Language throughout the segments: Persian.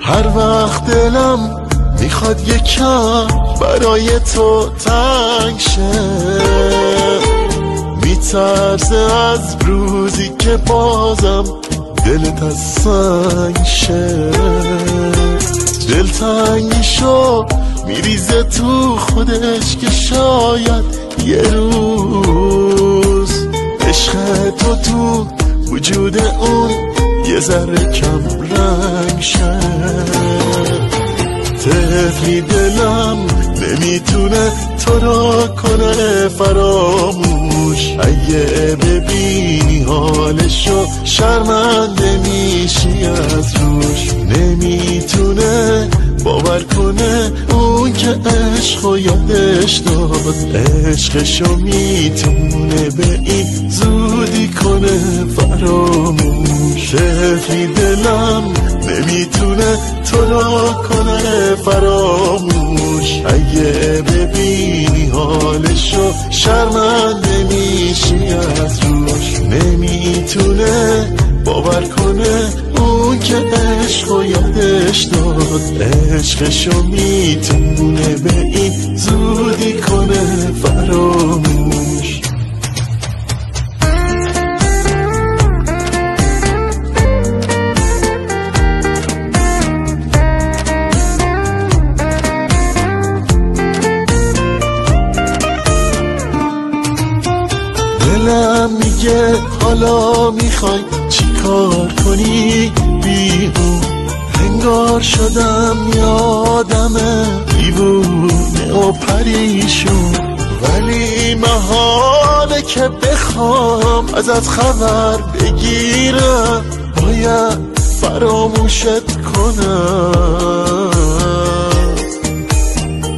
هر وقت دلم میخواد یکم برای تو تنگ شه، میترسه از روزی که بازم دلت از سنگ شه. دلتنگیشو میریزه تو خودش که شاید یه روز عشق تو وجود اون یه ذره کم رنگ شه. طفلی دلم نمیتونه تو را کنه فراموش، اگه ببینی حالشو شرمنده میشی از روش. نمیتونه باور کنه اون که عشقو یادش داد، عشقشو میتونه به این زودی کنه فراموش. طفلی دلم نمیتونه تو را کنه فراموش، اگه ببینی حالشو شرمنده میشی از روش. نمیتونه باور کنه اون که عشقو یادش داد، عشقشو میتونه به این زودی کنه فراموش. دلم میگه حالا میخوای چی کار کنی بیهون، انگار شدم یادم دیوونه و پریشون. ولی محاله که بخوام ازت خبر بگیرم، باید فراموشت کنم.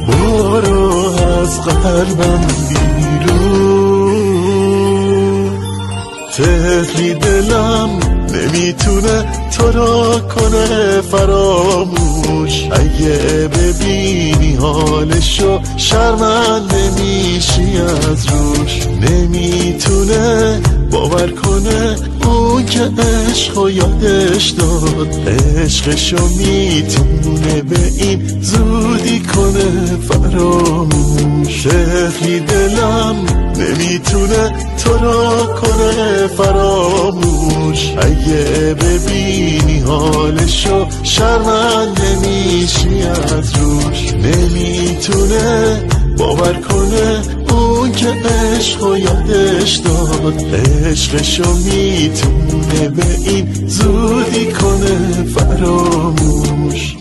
برو از قلبم بیرون. طفلی دلم نمیتونه تو را کنه فراموش، اگه ببینی حالشو شرمنده میشی از روش. نمیتونه باور کنه اون که عشقو یادش داد، عشقشو میتونه به این زودی کنه فراموش. طفلی دلم نمیتونه تو را کنه فراموش، اگه ببینی حالشو شرمنده میشی از روش. نمیتونه باور کنه اون که عشقو یادش داد، عشقشو میتونه به این زودی کنه فراموش.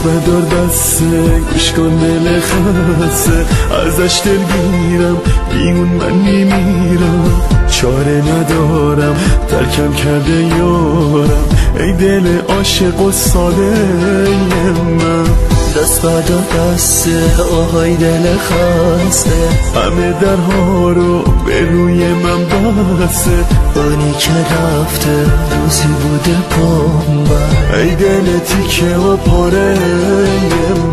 بدار دسته گوش کن دل خسته، ازش دلگیرم بیون من میمیرم. چاره ندارم ترکم کرده یارم، ای دل عاشق و ساده من. دست بدار دسته آهای دل خسته، همه درها رو به روی من بسته. بانی که رفته روزی بوده پام بر، ای دل تیکه و پاره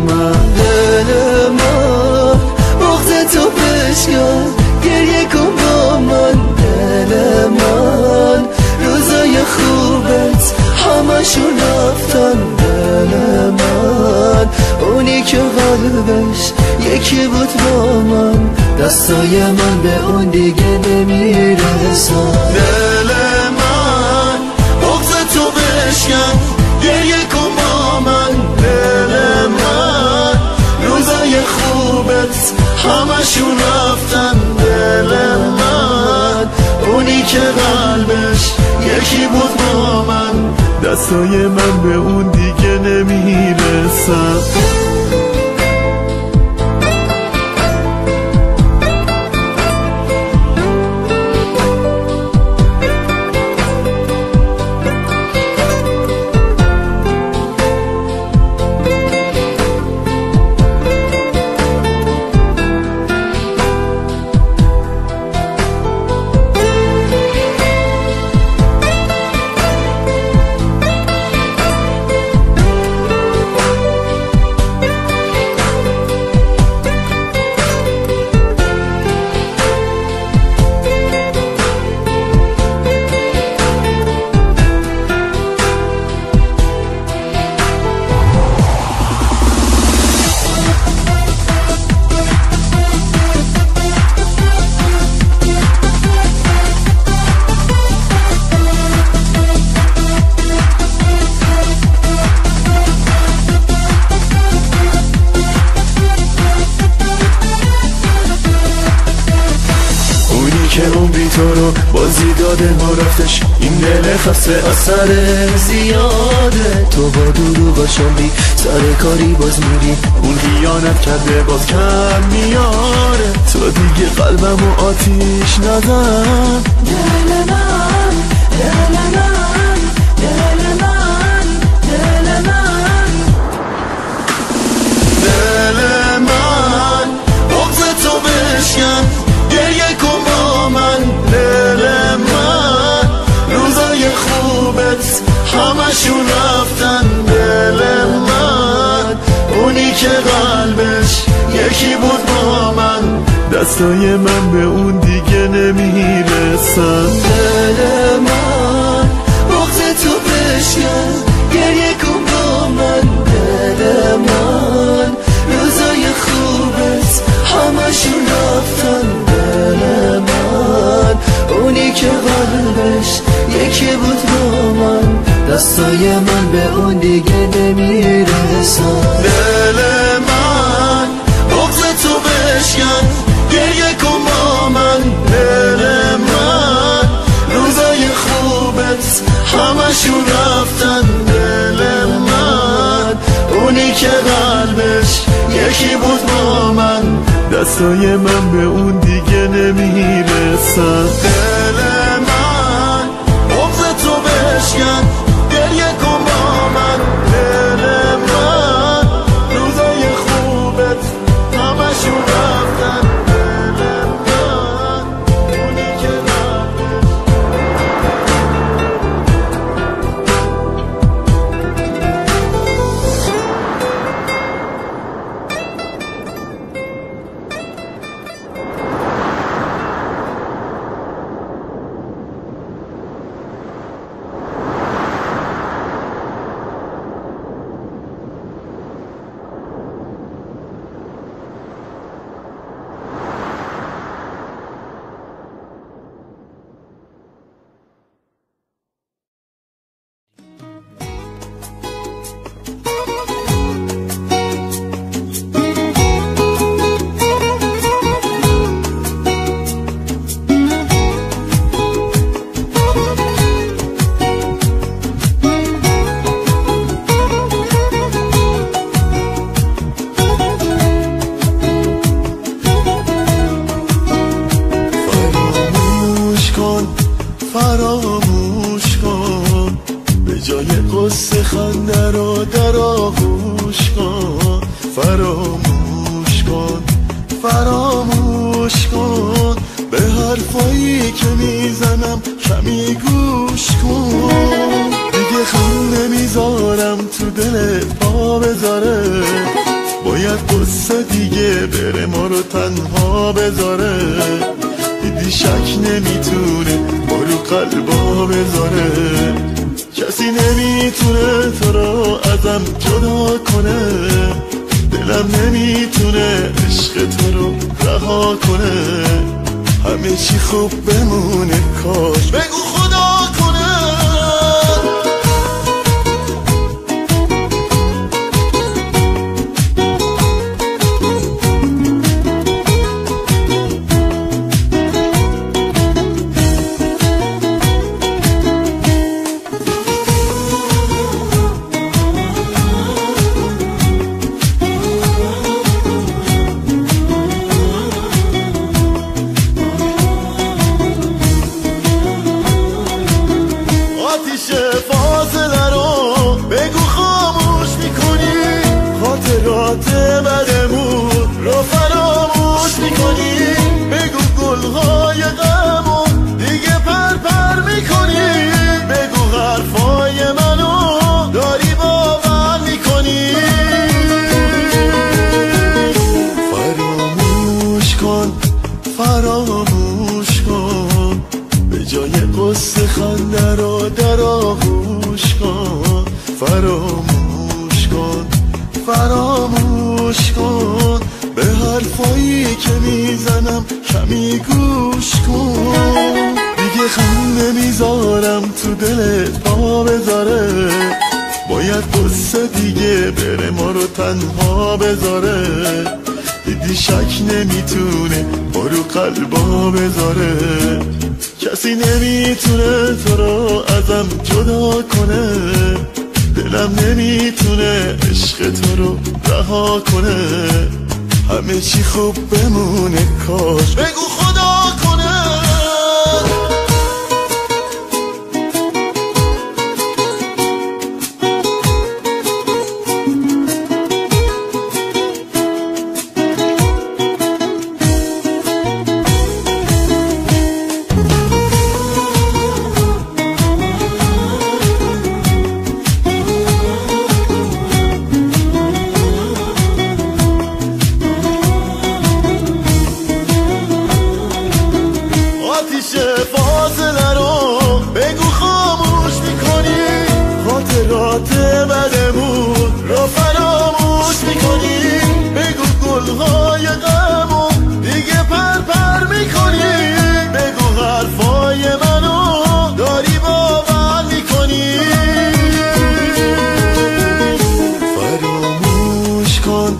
من. دل من بغض تو بشکن، گریه کن با من. دل من روزای خوب که قلبش یکی بود با من، دستای من به اون دیگه نمیرسن. دل من بغض تو بشکن، گریه کن با من. دل من روزای خوبت همشون رفتن. دل من اونی که قلبش یکی بود با من، دستای من به اون دیگه نمیرسن. که عمری تو رو بازی داده ما رفتش، این دل خسته اثر زیاده. تو با دروغاشون بی سر کاری باز میری، اون خیانت کرده باز کم میاره. تو دیگه قلبمو آتیش نزن. دل من، دل من، دل من، دل من، دل من بغض تو بشکن، گریه کن با من. دل من روزای خوبت همشون رفتن. دل من اونی که قلبش یکی بود با من، دستای من به اون دیگه نمیرسن. دل من بغض تو بشکن، گریه کن با من. دل من روزای خوبت همشون رفتن. دل من اونی که قلبش یکی بود با من، دستای من به اون دیگه نمیرسن. دل من بغض تو بشکن، گریه کن با من. دل من روزای خوبت همشون رفتن. دل من اونی که قلبش یکی بود با من، دستای من به اون دیگه نمیرسن. دل من بغض تو بشکن، گریه کن با من. دل من روزای خوبت همشون رفتن. دل من اونی که فراموش کن، به جای قصه خنده رو در آغوش کن. فراموش کن، فراموش کن، به حرفایی که میزنم کمی گوش کن. دیگه خون نمیذارم تو دلت پا بذاره، باید قصه دیگه بره ما رو تنها بذاره. دیدی شک نمیتونه ما رو قلبا بذاره، کسی نمیتونه تو رو ازم جدا کنه. دل دلم نمیتونه عشق تو رو رها کنه. همه چی خوب بمونه کاش بگو خدا کنه. فراموش کن به جای قصه خنده رو در آغوش کن. فراموش کن فراموش کن به حرفایی که میزنم کمی گوش کن. دیگه خنده نمیذارم تو دلت پا بذاره. باید قصه دیگه بره ما رو تنها بذاره. دیدی شک نمیتونه ما رو قلبا بذاره. کسی نمیتونه تو رو ازم جدا کنه. دلم نمیتونه عشق تو رو رها کنه. همه چی خوب بمونه کاش بگو خدا کنه. فاصله رو بگو خاموش میکنی. خاطرات بدمون رو فراموش میکنی. بگو گلهای غمو دیگه پر میکنی. بگو حرفای منو داری باور میکنی. فراموش کن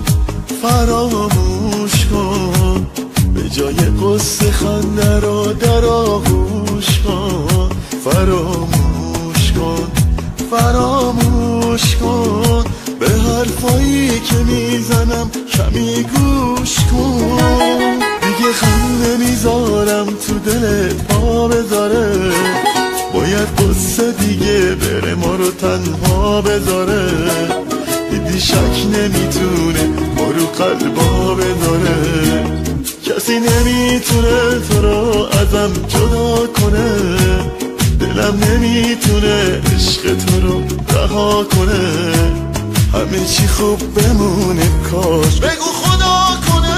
فراموش کن به جای قصه خنده رو در آغوش کن. فراموش کن فراموش کن به حرفایی که میزنم کمی گوش کن. دیگه خنده نمیذارم تو دلت پا بذاره. باید قصه دیگه بره ما رو تنها بذاره. دیدی شک نمیتونه ما رو قلبا بذاره. کسی نمیتونه تو رو ازم جدا کنه. دلم نمیتونه عشق تو رو رها کنه. همه چی خوب بمونه کاش بگو خدا کنه.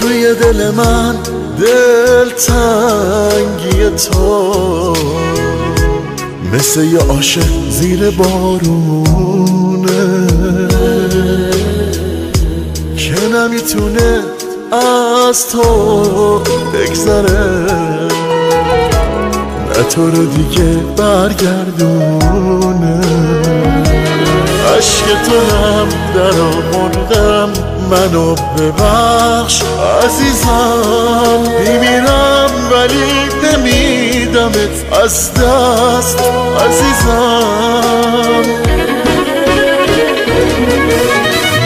توی دل من دل تنگی تو مثل یه عاشق زیر بارونه که نمیتونه از تو بگذره. نه تو رو دیگه برگردونه. عشق تو هم در آوردم، منو ببخش عزیزم. میمیرم ولی نمیدمت از دست عزیزم.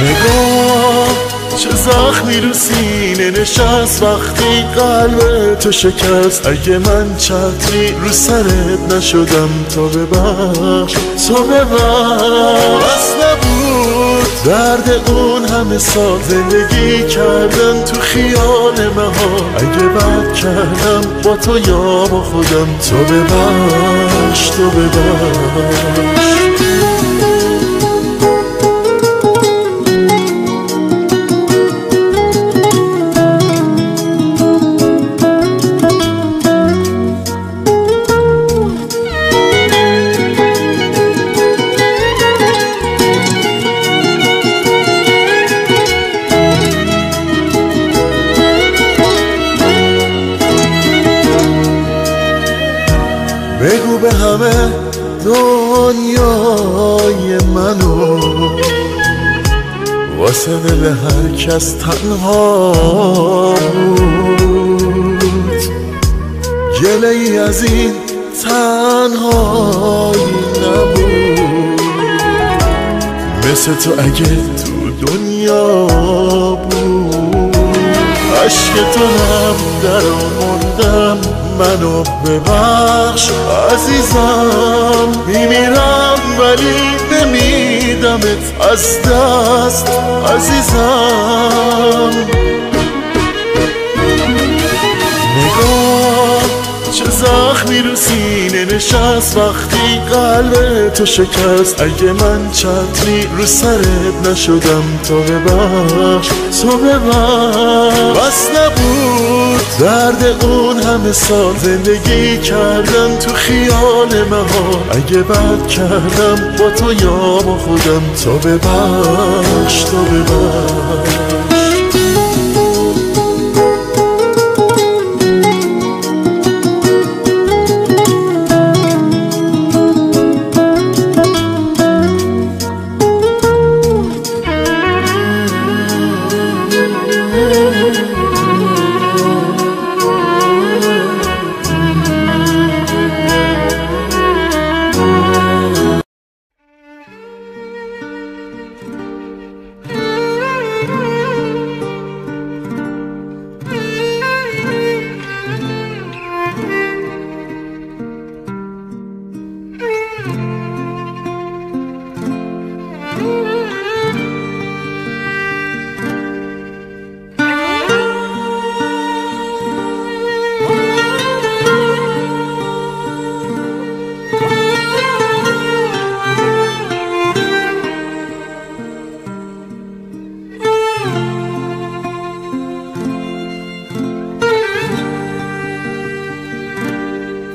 نگاه چه زخمی رو سینه نشست وقتی قلب تو شکست. اگه من چتری رو سرت نشدم تو ببخش، تو ببخش. بس نبود درد اون همه سال زندگی کردن تو خیال مهار. اگه بد کردم با تو یا با خودم، تو ببخش، تو ببخش. بگو به همه دنیای منو، واسه دل هر کس تنها بود. گله ای از این تنهایی نبود، مثل تو اگه تو دنیا بود. عشق تو هم در آوردم، منو ببخش عزیزم. میمیرم ولی نمیدمت از دست عزیزم. نگاه چه زخمی رو سینه نشست وقتی قلب تو شکست. اگه من چتری رو سرت نشدم تو ببخش، تو ببخش. بس نبود درد اون همه سال زندگی کردن تو خیال مهار. اگه بد کردم با تو یا با خودم، تو ببخش، تو ببخش.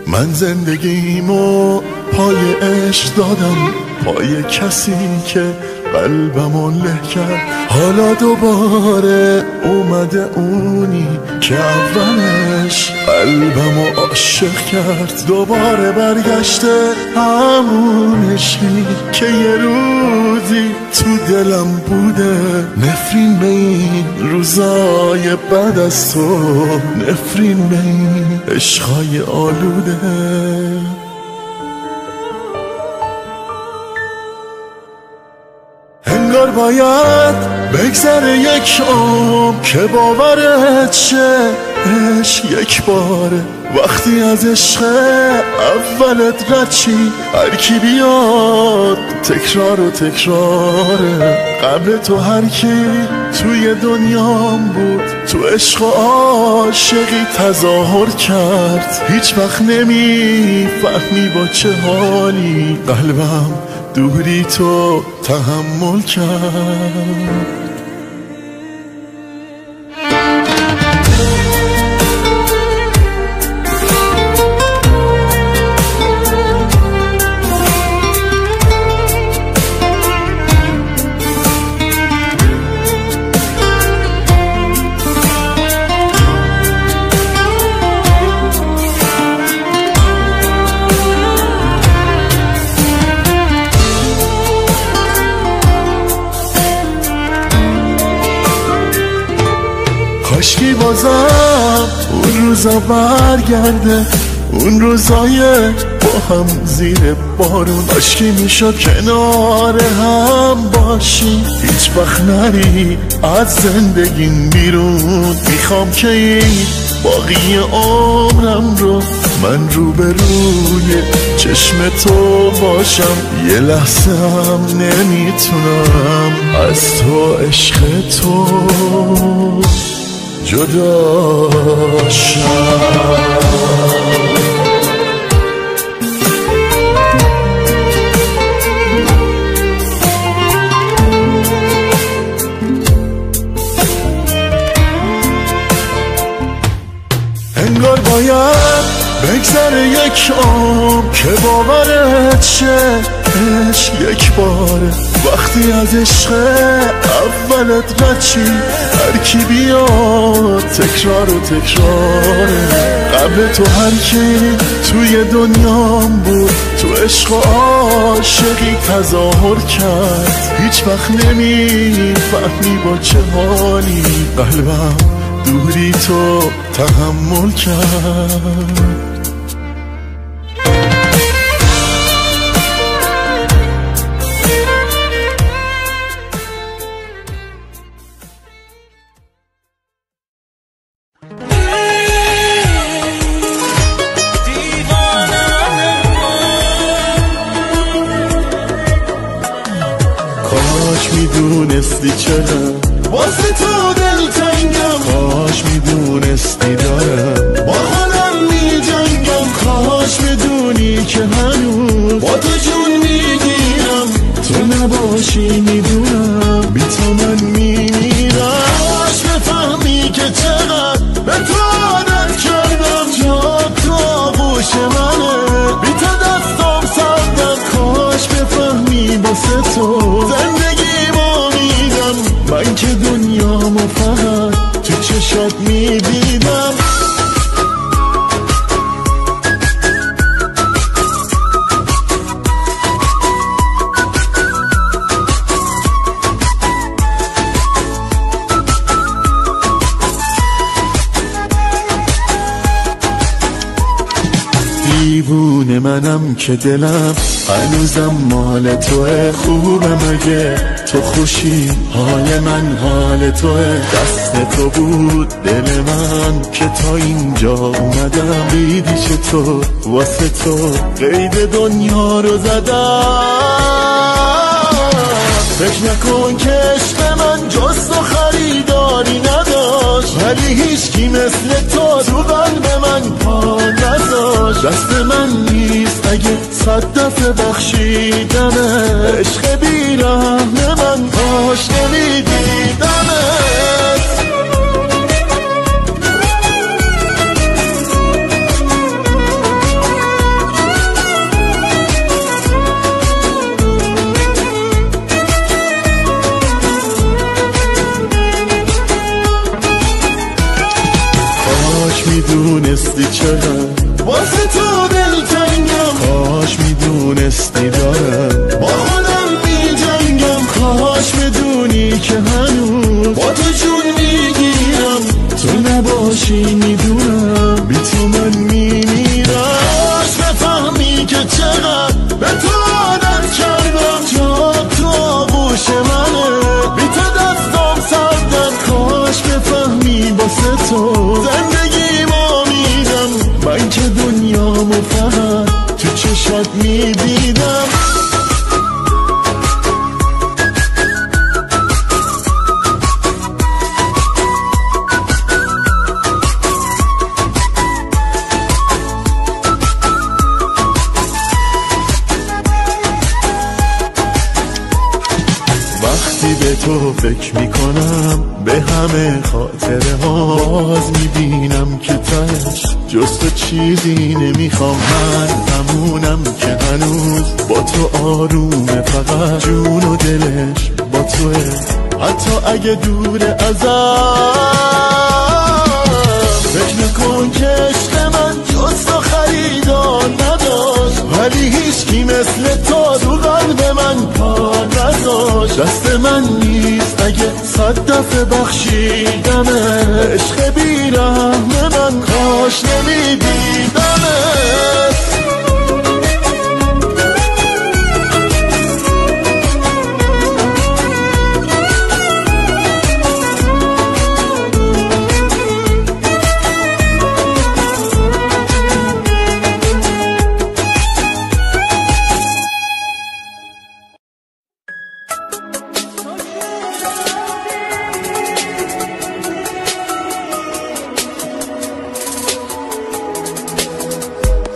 من زندگیمو پای عشق دادم، پای کسی که قلبمو له کرد. حالا دوباره اومده اونی که اولش قلبمو عاشق کرد. دوباره برگشته همون عشقی که یه روزی تو دلم بوده. نفرین به این روزای بعد از تو، نفرین به این عشقای آلوده. انگار باید بگذره یک عمر که باورت شه عشق یک باره. وقتی از عشق اولت رد چی، هر کی بیاد تکرار و تکراره. قبل تو هر کی توی دنیام بود تو عشق و عاشقی تظاهر کرد. هیچ وقت نمیفهمی با چه حالی قلبم دوری تو تحمل کرد. کاشکی بازم اون روزا برگرده، اون روزای با هم زیر بارون، کاشکی میشد کنار هم باشی، هیچ وقت نری از زندگیم بیرون. میخوام که این باقی عمرم رو من روبروی چشم تو باشم، یه لحظه هم نمیتونم از تو عشق تو جدا شم. انگار باید بگذره یک عمر که باورت شه عشق یک باره، وقتی از عشق اولت رچی هر کی بیاد تکرار و تکراره. قبل تو هر کی توی دنیام بود تو عشق و عاشقی تظاهر کرد، هیچ وقت نمیفهمی با چه حالی قلبم دوری تو تحمل کرد. کاش میدونستی چرا واسه تو دلتنگم، کاش میدونستی دارم با خودم میجنگم، کاش بدونی که هنوز با تو جون میگیرم، تو نباشی میدونم بی تو من میمیرم. کاش بفهمی که چقدر به تو عادت کردم، جا تو آغوش منه بی تو دستم سردم، کاش بفهمی باسه تو زندگیمو میدم، من که دنیامو فقط تو چشات میدیدم. دیوونه منم که دلم هنوزم مال توه، خوبه مگه تو خوشی حال من حال توه، دست تو بود دل من که تا اینجا اومدم، دیدی چطور واسه تو قید دنیا رو زدم. فکر نکن که عشق من جز تو خریداری نداشت، ولی هیچکی مثل تو قلب من پا نذاشت. دست من نیست اگه 100 دفعه بخشیدمه، عشق بیرحم من کاش نمیدیدمت. میدونستی چرا واسه تو دلتنگم، کاش میدونستی دارم با خودم میجنگم، کاش بدونی که هنوز با تو جون میگیرم، تو نباشی میدونم بی تو من میمیرم. کاش بفهمی که چقدر به تو عادت کردم، جا تو آغوش منه بی تو دستم سردم، کاش بفهمی باسه تو زندگیمو میدم، من که دنیامو فقط تو چشات میدیدم. وقتی به تو فکر میکنم به همه خاطره ها، باز میبینم که تش جز تو چیزی نمیخوام، من همونم که هنوز با تو آرومه، فقط جون و دلش با توه، حتی اگه دور ازم. فکر نکن که عشق من جز تو خریدار نداشت، ولی هیچکی مثل تو قلب من پا نذاشت. گذاشت دست من نیست اگه 100 دفعه بخشیدم عشق بیرحم من کاش نمیدیدمت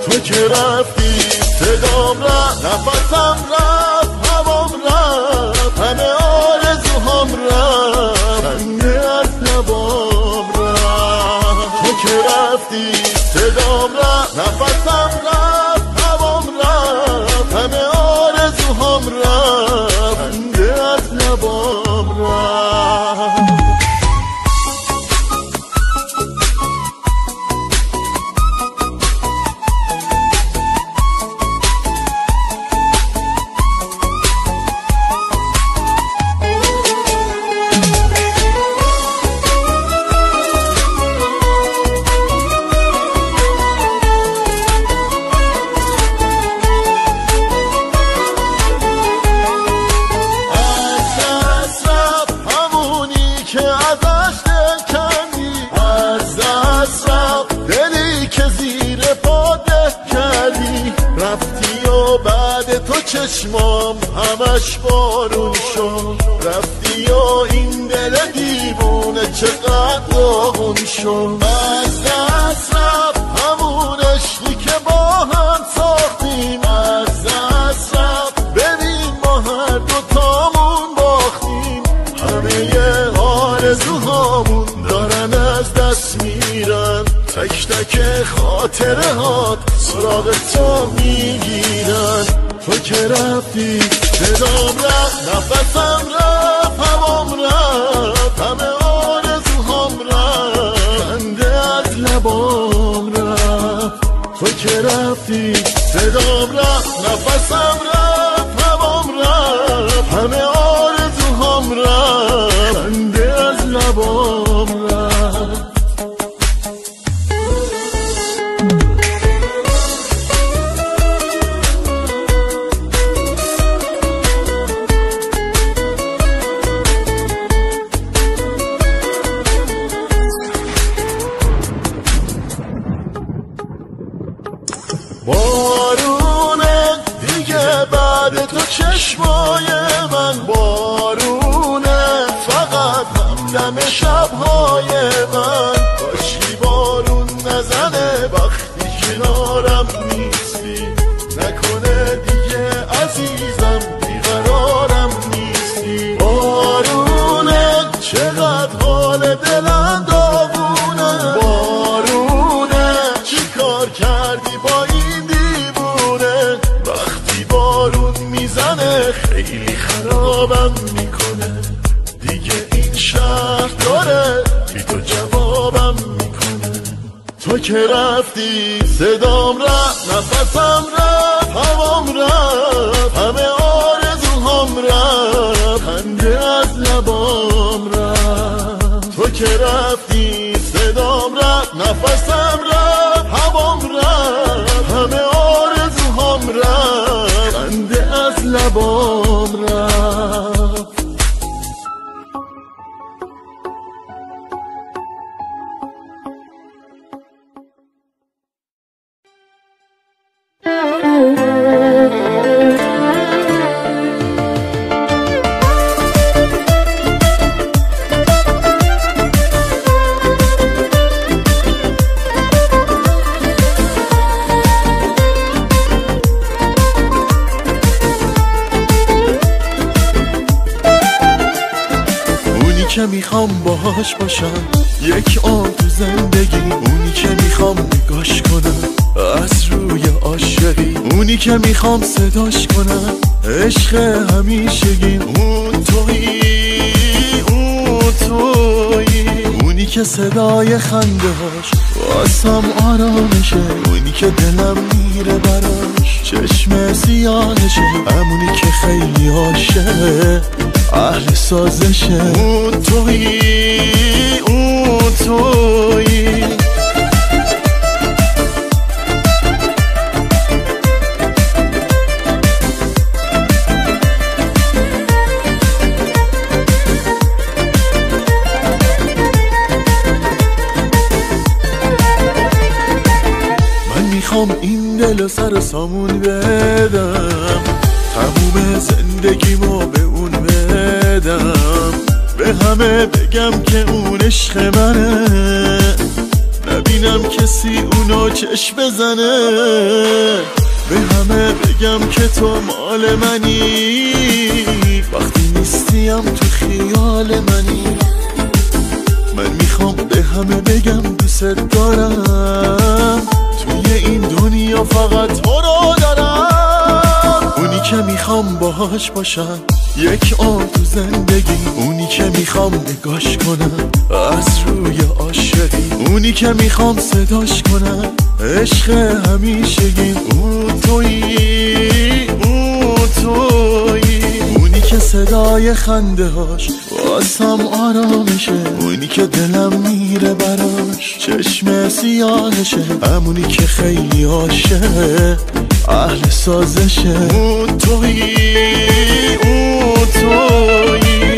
تو که رفتی صدام رفت نفسم رفت هوام رفت همه آرزوهام رفت خنده از لبام رفت تو که رفتی صدام رفت نفسم رفت هوام رفت همه آرزوهام رفت خنده از لبام رفت چشمام همش بارون شد رفتی و این دل دیوونه چقدر داغون شد از دست رفت همون عشقی که با هم ساختیم از دست رفت ببین ما هر دوتامون باختیم همه آرزوهامون دارن از دست میرن تک تک خاطره هات سراغ تو میگیرن تو که رفتی صدام رفت نفسم رفت هوام رفت همه آرزوهام رفت خنده از لبام رفت تو که رفتی صدام رفت نفسم رفت هوام رفت همه آرزوهام رفت خنده از لبام رفت بارونه دیگه بعد تو چشمای من بارونه فقط همدم شبهای من کاشکی بارون نزنه وقتی کنارم نیستی نکنه دیگه عزیزم بیقرارم نیستی بارونه چقدر حال دلم داغونه بارونه چی کار کردی با این دیوونه وقتی بارون میزنه خیلی خرابم میکنه دیگه این شهر داره بی تو جوابم میکنه تو که رفتی صدام رفت نفسم رفت هوام رفت همه آرزوهام رفت خنده از لبام رفت تو که رفتی صدام رفت نفسم رفت هوام رفت همه آرزوهام رفت خنده از لبام رفت که میخوام باهاش باشم یک آن تو زندگی اونی که میخوام نگاش کنم از روی عاشقی اونی که میخوام صداش کنم عشق همیشگی اون تویی اونی که صدای خنده هاش واسم آرامشه اونی که دلم میره براش چشم سیاهشه، همونی که خیلی عاشق اهل سازشه. اون تویی، اون تویی. میخوام این دل و سر و سامون بدم، تموم زندگیمو به اون بدم، به همه بگم که اون عشق منه، نبینم کسی اونو چشم بزنه، به همه بگم که تو مال منی، وقتی نیستیم تو خیال منی. من میخوام به همه بگم دوست دارم، توی این دنیا فقط تو رو دارم. اونی که میخوام باهاش باشم یک عمر تو زندگی، اونی که میخوام نگاش کنم از روی عاشقی، اونی که میخوام صداش کنم عشق همیشگی. اون تویی، اون تویی. اونی که صدای خنده هاش واسم آرامشه، اونی که دلم میره براش چشم سیاهشه، همونی که خیلی عاشق اهل سازشه. اون تویی، اون تویی.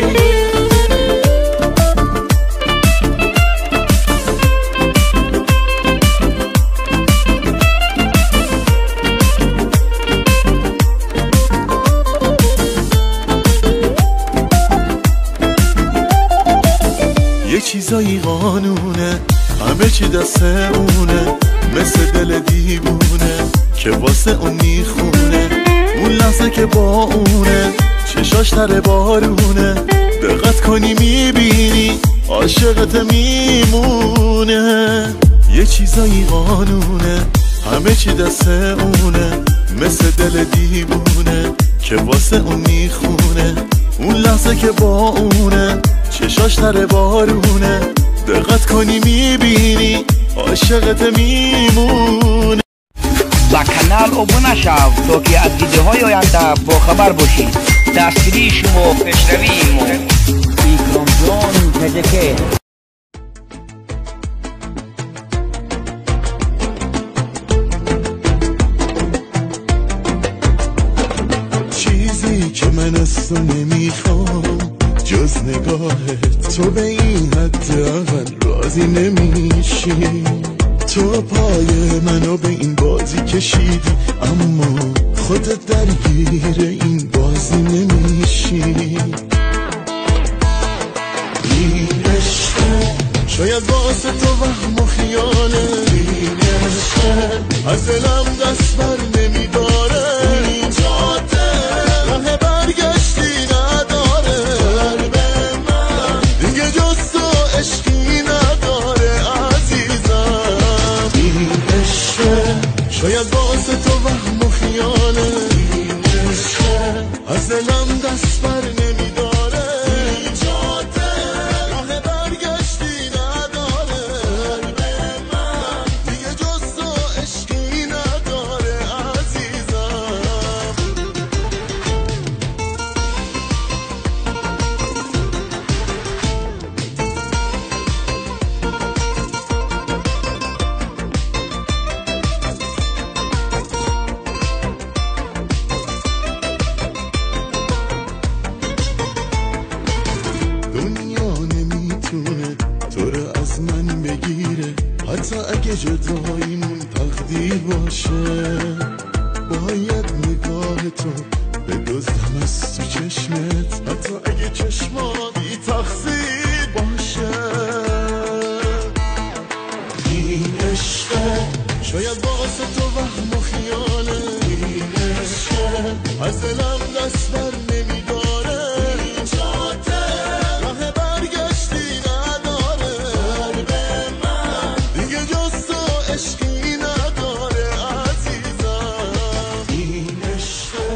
یه چیزایی قانونه، همه چی دست اونه، مثل دل دیوونه که واسه اون میخونه. اون لحظه که با اونه چشاش تر بارونه، دقت کنی میبینی عاشقت میمونه. یه چیزایی قانونه، همه چی دست اونه، مثل دل دیوونه که واسه اون میخونه. اون لحظه که با اونه چشاش تر بارونه، دقت کنی میبینی عاشقت میمونه. با کانال ابونه شو تا که از ویدیوهای آینده با خبر باشید. دستگیری شما پیشروی ما. بیکرم جان پدکه. چیزی که من از تو نمیخوام جز نگاهت، تو به این حداقل راضی نمیشی. تو پای منو به این بازی کشیدی، اما خودت درگیر این بازی نمیشی. این عشقه شاید واسه تو وهم و خیاله، این عشقه از دلم دست بر نمیداره. این جاده راه برگشتی نداره، قلب من دیگه جز تو عشقی نداره عزیزم. این عشقه شاید واسه تو وهم و خیاله، این عشقه از دلم دست بر نمیداره. این جاده راه برگشتی نداره، قلب من دیگه جز تو عشقی نداره عزیزم. دنیا نمیتونه تو رو از من بگیره، حتی اگه جداییمون تقدیر باشه. باید نگاه تو بدزدم از تو چشمت، حتی اگه چشمات بی تقصیر باشه. این عشقه شاید واسه تو وهم و خیاله، این عشقه از دلم دست بر نمیداره. این جاده راه برگشتی نداره، قلب من دیگه جز تو عشقی نداره عزیزم. این عشقه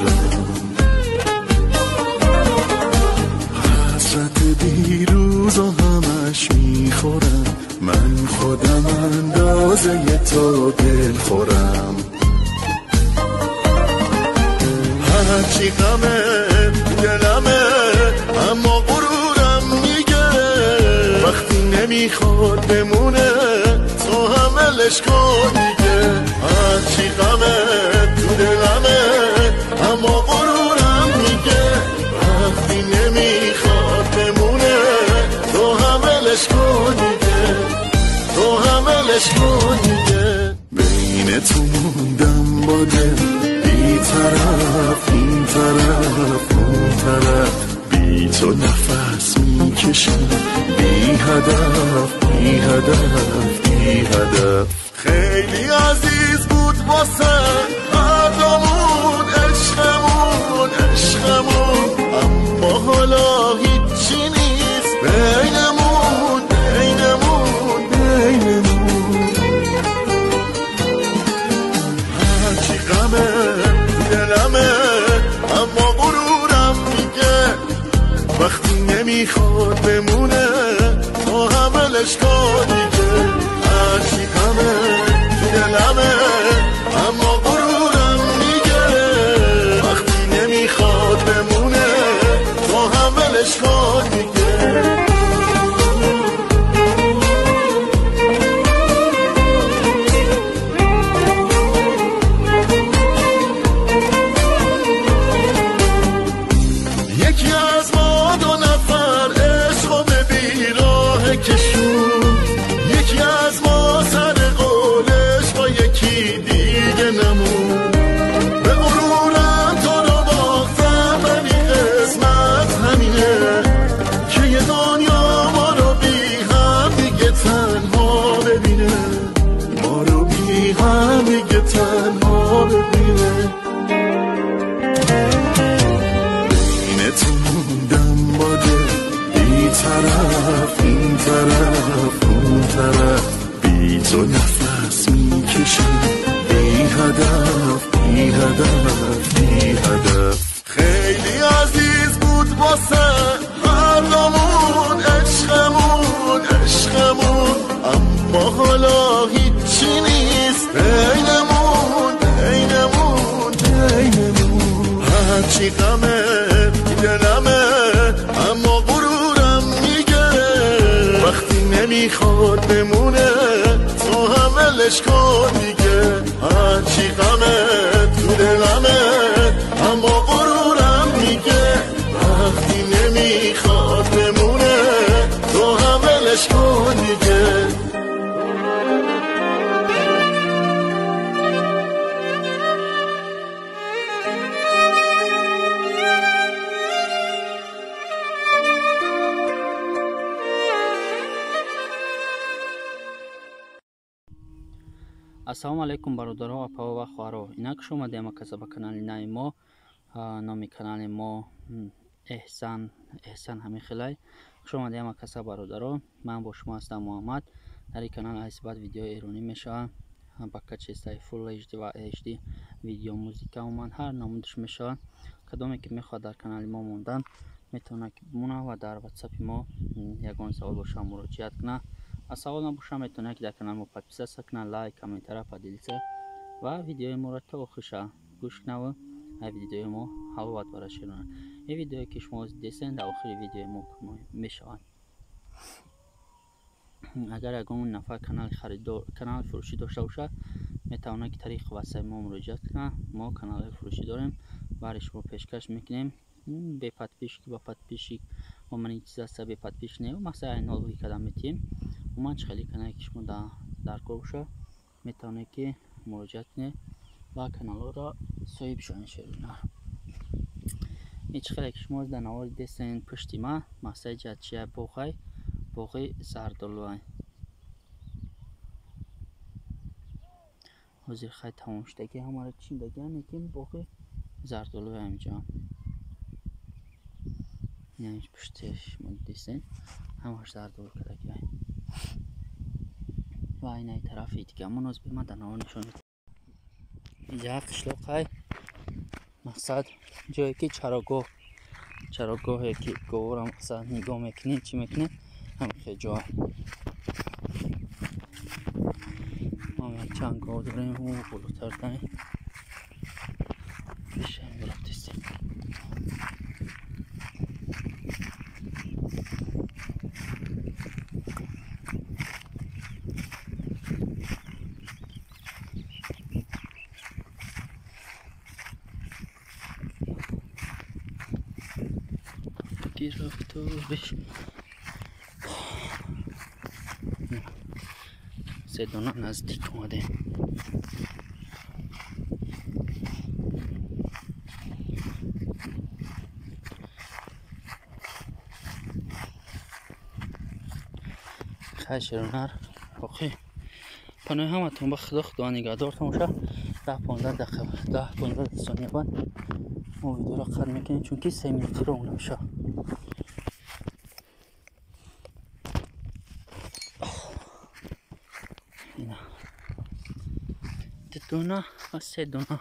برم حسرت دیروز همش میخورم من خودم اندازه تا دل خورم هرچی غمه دلمه اما غرورم میگه وقتی نمیخواد بمونه تو هم ولش کن دیگه هرچی غمه تو دلمه اما غرورم میگه وقتی نمیخواد بمونه تو هم ولش کن دیگه تو هم ولش کن دیگه بین تو موندم با دل بی طرف این طرف اون طرف بی تو نفس میکشم بی هدف بی هدف بی هدف خیلی عزیز بود واسه هردامون عشقمون عشقمون اما حالا هیچی نیست بینمون بینمون بینمون هرچی غمه دلمه اما غرورم میگه وقتی نمیخواد بمونه تو هم ولش کن دیگه هرچی غمه دلمه اما غرورم میگه وقتی نمیخواد بمونه تو هم ولش کن دیگه یکی از ما دو نفر عشقو به بیراه کشون یکی از ما سر قولش با یکی دیگه نمون به غرورم تو رو باختم ولی قسمت همینه که یه دنیا ما رو بی هم دیگه تنها ببینه ما رو بی هم دیگه تنها ببینه بین تو موندم با دل بی طرف این طرف اون طرف بی تو نفس میکشم بی هدف بی هدف بی هدف خیلی عزیز بود واسه هردامون عشقمون عشقمون اما حالا هیچی نیست بینمون بینمون بینمون هرچی غمه دلمه اما غرورم میگه وقتی نمیخواد بمونه تو هم ولش کن دیگه هرچی غمه تو دلمه اما غرورم میگه وقتی نمیخواد بمونه تو هم ولش کن دیگه ассалому алайкум бародаро апа ва хоҳаро инак шумадем акаса ба канали наи мо номи канали мо эҳсан ҳамихелай шумадем акаса бародаро ман бо шумо ҳастам муҳаммад дар ин канал айсбат видеои эронӣ мешавад ба качестаи full HD ва HD видео музика умуман ҳар намудаш мешавад кадоме ки мехоҳад дар канали мо мондан метавонад ки бимона ва дар ватсапи мо ягон савол боша муроҷиат кунад савол набоша метавонад ки дар канали мо подписаться кунад лайк комментария поделиться ва видеои моро то охиша гӯш кунад видеои мо ҳаловат бараш шунад ин видеое ки шумо дидесен дар охири видеои мо мешавад агар ягон нафар канали фурӯшӣ дошта бошад метавонад ки тариқи ватсапи мо муроҷиат кунад мо каналҳои фурӯшӣ дорем бари шумо пешкаш мекунем бе подписчики ба подписчик ва монетизация бе подписчик не мақсад ин ҳол кадам метием уман чхели канали ки шумо дар кор боша метавонед ки муроҷиат кунед ва каналҳоро соҳиб шавед шерӯна ин чхеле ки шумо дар навори дестен пушти ма мақсади ҷатчия боғи зардолуай ҳозир хай тамом шудаги ҳамаро чиндаги анекин боғи зардолуай инҷа یعنی پشتش مدرسه همش در دور کرده و این طرفی دیگه منوز به من در نشون اینجا قشلاق های مقصد جایی که چراگاهی که گوه را مقصد نگاه میکنید چی میکنید همین خیلی جا ما چند گوه داریم و بلوتر داریم پیش هم برفتیستیم گیر رفت و بش 3 دانه نزدیک اومده خیلی شیرونر باقی پناه همتون به خدا نگهدارتون باشه 10-15 ثانیه بعد ما ویدیو را قطع میکنیم چون که 3 مینوتی رو اون میشه اینا 2 دانه و 3 دانه.